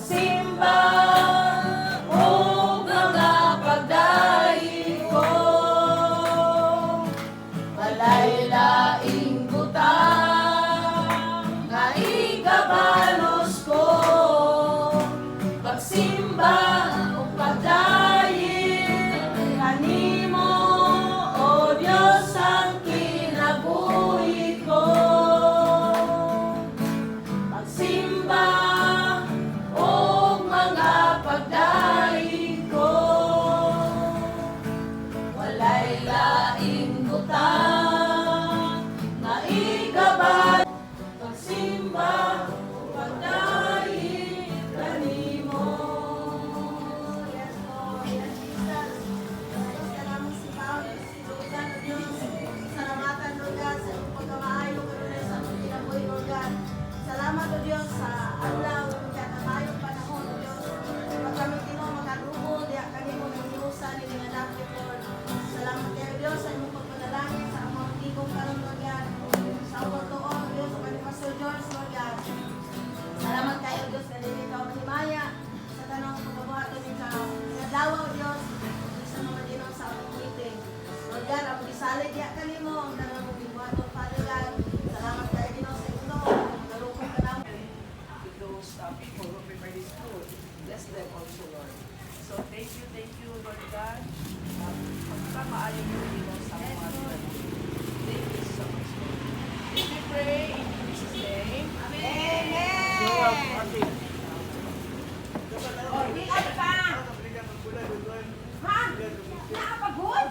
pagsimba o mga pagdaig ko. Walay laing butang nga igabalos ko. Pagsimba o pagdaig kanimo, O Diyos, ang kinabuhi ko. Pagsimba o mga pagdaig ko. Walay laing butang nga igabal. Pagsimba o pagdaig kanimo. Yes, Lord. Yes, Jesus. Salamat si Pao, si Lugan, Diyos. Salamatan, Lord God, sa iyong pagkamaayo, karoon sa aming kinabuhi, Lord God. Salamat, O Diyos, sa adlaw, Lord God, na mayong panahon, O Diyos. Pag kami tino makarugod, diya kanimo ng iusan, ni mga dapit, Lord. Salamat kayo, Diyos, sa iyong pagpadalangin, sa among tigong karoon, Lord God. Sa among tuon, O Diyos, sa kanil Pastor George, Lord God. Salamat kayo, Diyos, na din ikaw manimaya sa tanong pagbabuhaton ni ikaw. Nadawa, O Diyos, sa mga dinaw sa aming meeting. Lord God, ang gisalig diya kanimo, ang tanong mong pagbabuhaton, Father God. Salamat kayo, dinaw sa ito. Nalukong ka namin. To those people who prepare this food. Bless them also, Lord. So thank you, Lord God. Pagkamaayo mo din sa mga people. Thank you so much, Lord. If we pray in Jesus' name. Amen! You're welcome. Oh, di ka pa! Ha? Nakapagod?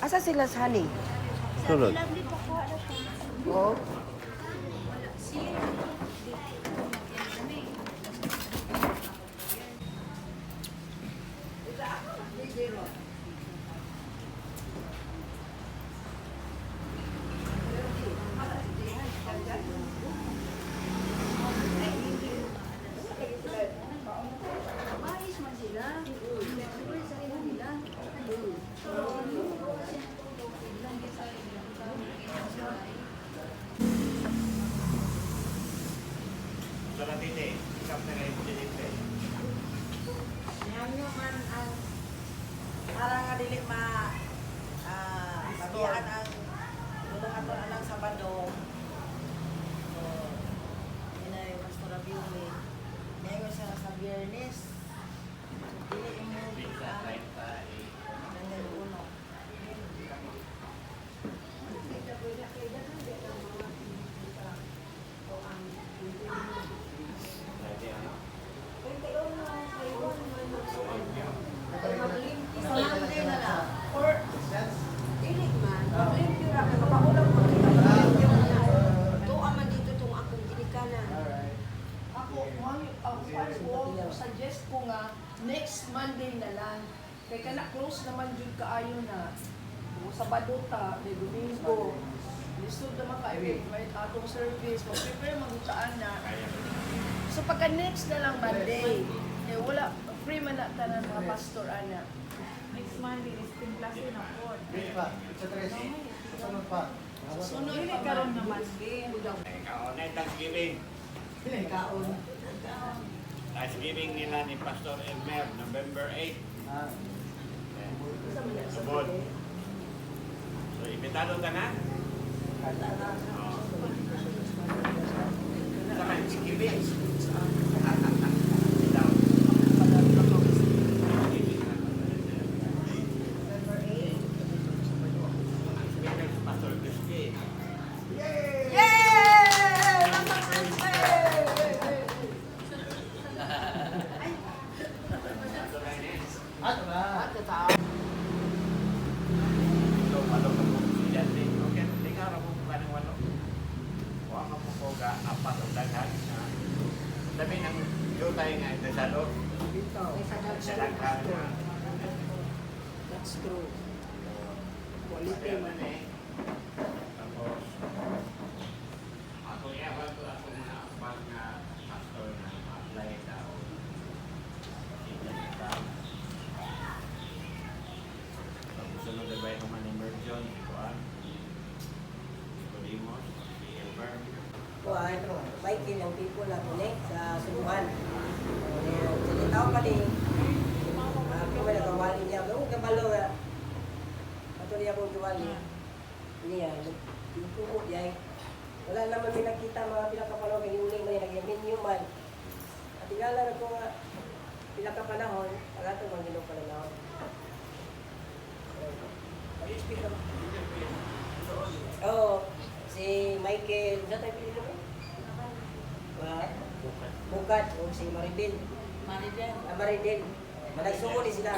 Asa sila sa honey? Sulod. Oh. Yan nyo man ang para nga dili babiyaan ang luluhaton alang Sabado. So, yun ay Pastor Rabiuli. Ngayon siya sa Biyernes. So, dili mo hanggang uno. Ako suggest ko nga next Monday na lang. Kaya ka na close naman jud kaayo na. Sabado ta, may Domingo. Lisod naman kayo may atong service. Mag-prepare magutaan na. So pagka next na lang Monday, eh wala free man na tanan mga pastor ana. Next Monday is timplasin na po. Sunod Hindi pa karon man. naman din. Thanksgiving. Kaon. Thanksgiving nila ni Pastor Elmer, November 8. Subod. So, imbitado ka na? Oo. Sa Thanksgiving. Pastor Christy. At sa So, malo ka po siya din. Okay, tingnan mo kung kanang walo. Kuha ka po po ka apat o daghan. Sabi ng yutay nga ito sa loob. Sa daghan na. That's true. Quality man eh. Tapos, ako iyawan ko ako mga apat nga pastor na ma-apply daw. Tapos sunod na ba yung mga immersion? Kuhaan? Podimos? Elmer? Kuhan, biking ang people na kunik sa suluhan. Salitaw pa ni, kung may nagawali niya, kung kabalo nga, patuloy akong duwali niya, yung tumo niya, wala naman may nakita mga pinakapanaw, kaya yung uling man yung nag-yamin man. At tingala na ko nga, pinakapanahon, ang ato mga ginong panahon. Oo, si Michael, sa tayo pinili mo? Bukat, o si Maribel. Maribel. Managsumo ni sila.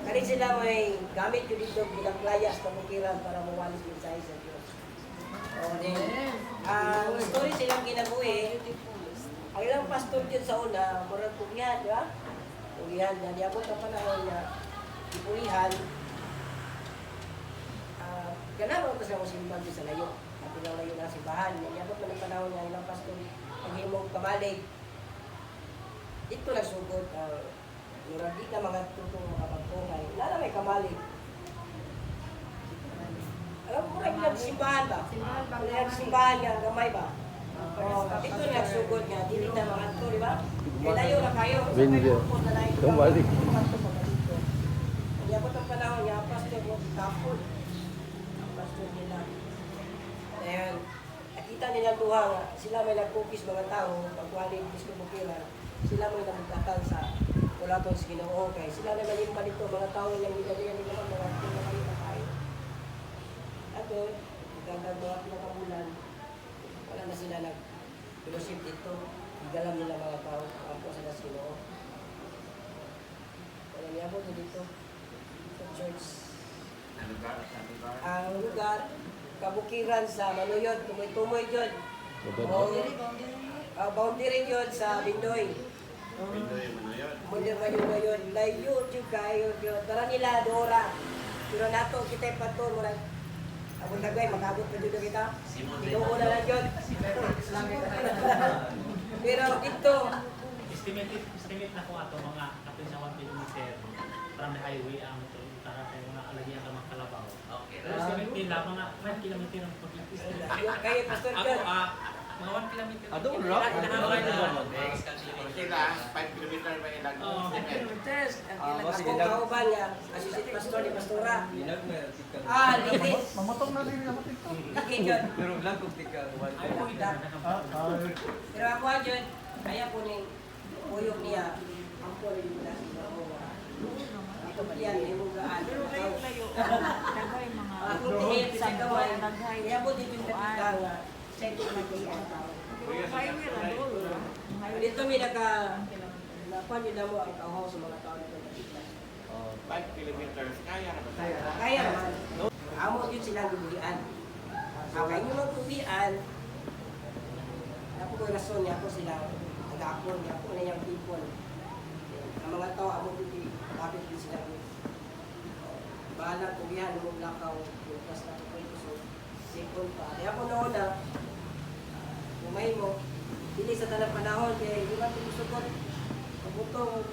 Kani sila may gamit yun dito bilang playas na bukiran para mawalis yung sa isa Diyos. O, then, ang story silang ginabuhi, ang ilang pastor dyan sa una, murag pugihan, di ba? Pugihan niya. Di ako sa panahon niya, ipulihan. Ganun ako sa musimban sa layo. At ilang layo ng simbahan. Di ako pa ng panahon niya, ilang pastor, paghimog kamalig. Ito nagsugod, murag di ka mga tutong makapagpungay. Lala may kamalig. Alam mo, murag nagsimbahan ba? Nagsimbahan nga, gamay ba? Ito nagsugod nga, dili na mga ito, di ba? Kaya layo na kayo. Binjo. Kambalik. Hindi ako itong panahon niya, pastor mo, tapon. Ang pastor nila. Ayan, nakita nila duha nga, sila may nagkukis mga tao, pagkuhanin, diskubukiran, sila may nagkatan sa Pulaton sa Ginoo, kaya sila na malimpa dito, mga tao yung nilalayan nila mga pinakayo na tayo. At doon, hanggang mga pinakabulan, wala na sila nag-fellowship dito, igalam nila mga tao, ako sila sa Ginoo. Kaya niya po dito, sa church. Ano ba? Sa lugar? Ang lugar, kabukiran sa Manuyod, tumoy-tumoy yun. Boundary yun sa Bindoy. Pindoy mo na yun. Muli ngayon, layo yung kayo yun. Tara nila, Dora. Pero nato, kita yung pato, murag. Abot na gawin, makabot pa dito kita. Tinuo na lang yun. Pero dito, Estimate na ko ato mga kapin sa 1 kilometer from the highway ang tara kay mga alagyan ka mga kalabaw. Okay. Pero estimate nila mga 5 kilometer ang pag-isip. kayo, Pastor Ako John. mga 1 kilometer. Adong rock? Sila, 5 kilometer ba ilang estimate? Ako kauban niya, assistant pastor ni Pastora. Litis. Mamotong na rin ako dito. Lagi yun. Pero lang kung tika. Ay po ito. Pero ako yun, kaya po ni uyog niya, ang po rin nila si Bahoa. Ito pa yan, imugaan. Pero kayo layo. Dagay mga Ako tihip sa gaway. dagay. Kaya po dito yung nakita nga, second na kayo ang tao. Kayo nila doon. Dito may napan yun na mo ang kahaw sa mga tao dito nakita. 5 kilometers, kaya na ba? Kaya naman, amo yun silang gubulian. Kaya nyo maggubulian, ako ko yung rason niya ako sila, nag-aapon niya ako na yung people. Ang mga tao, amo dito, kapit din sila. Bahala kung yan, mong lakaw, yung plus na ito ito, so, sipon pa. Kaya ako noon na, kumain mo, hindi sa talang panahon, kaya hindi man tumusukot. Pagutong,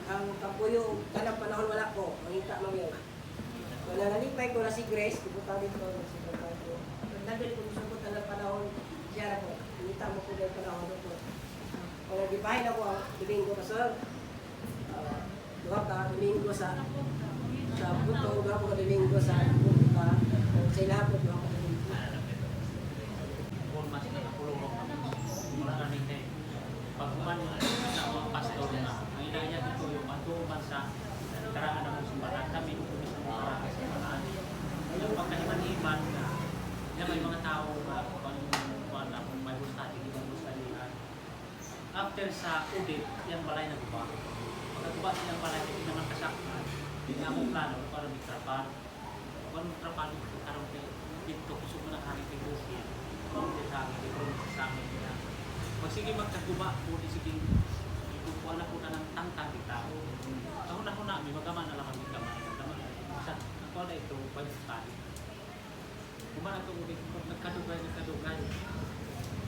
ang kapuyo, talang panahon wala ko, mangita mo yun. Kung nanalipay ko na si Grace, pupunta dito si Grace. Kung nandun ko tumusukot talang panahon, siya ko, mangita mo ko na yung panahon dito. Kung nagipahin ako ang Domingo pa, sir, duha ka, Domingo sa buto, duha ko ka Domingo sa buto, kung sa ilapot, duha ka Domingo. Kung mas nakapulong wala na rin pagkuman sa mga pastor na ang inaya dito yung matuman sa karaan ng simbahan kami sa mga simbahan yung pagkahiman-himan na may mga tao na pang na kung may gusto, hindi mo gusto after sa audit, yung balay na guba. Pagkaguba Nagkuba silang balay, hindi naman kasakman. Hindi na akong plano, para magtrapan. Kung magtrapan, karong dito, gusto mo na kami kay Bukid. Kung sa amin, kung sa amin. Pag sige magkaguba po, sige, ikukuha na po na ng tangtang di tao. Ako na, may magaman na lang kami kamay. Ako na ito, pag-start. Kumana ito, nagkadugay.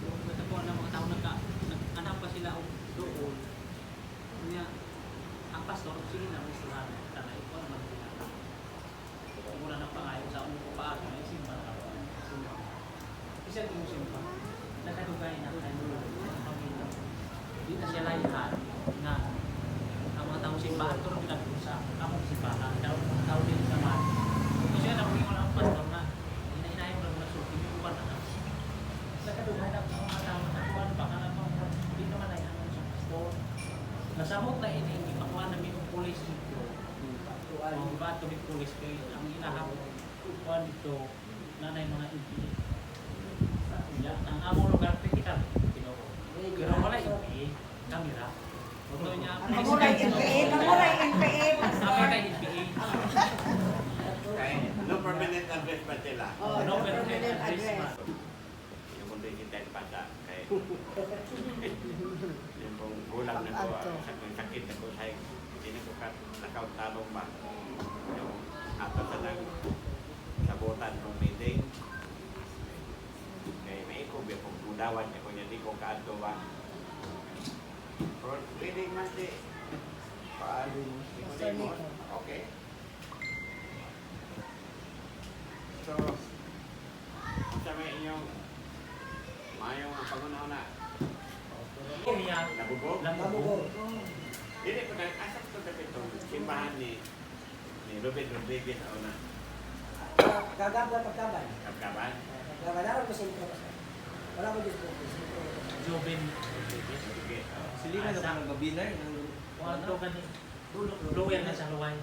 Kung nagkakuha ng mga tao, nag-anak pa sila doon. Kanya, ang pastor, sige na, may sila na, tanay ko naman sila. Muna ng pangayon sa unong ko paano, ay simba na ako. Isa yung simba. Nagkadugay na, hindi na siya layahan na ang mga taong simbahan, ito rin pinag-usa. Akong simbahan, tao din sa man. Kung siya na kung yung ang pastor na, hinahinayang lang na sulti, yung uban na. Nagkadugay na ang mga tao na kuwan, baka na hindi naman ay ano sa pastor. Nasamot na ini, ipakuha namin yung pulis dito. Ang bato may pulis kayo, ang inahap kuwan dito, nanay mga ibi. Ang among lugar, kita. Pero wala ibi, kamera. Huwag niya, Mamuray NPA, mamuray NPA. kami kay ibi. Kaya, no permanent address pa sila. No permanent address. Yung mundo yung tayo bata. Kaya, yung kung gulang na ko, sakit na ko sa'yo, hindi na ko nakauntalong ba. Yung ato sa nang sabutan ng meeting. Kaya may ikubi kung budawan niya kung hindi ko kaadto ba. Pero meeting mas di. Okay. So, sa may inyong mayong pangunaw na. Kaya, Nabubog? lamubog. Hindi ko na, asap ko sa itong simbahan ni Ruben Rodriguez o na Kagabla pagkaban. Kapkaban. Kagabla na ako sentro. Wala ko dito. Joven. Sige. Sili na naman ang gabi na yun. Kung ito ka ni, lower na sa luway.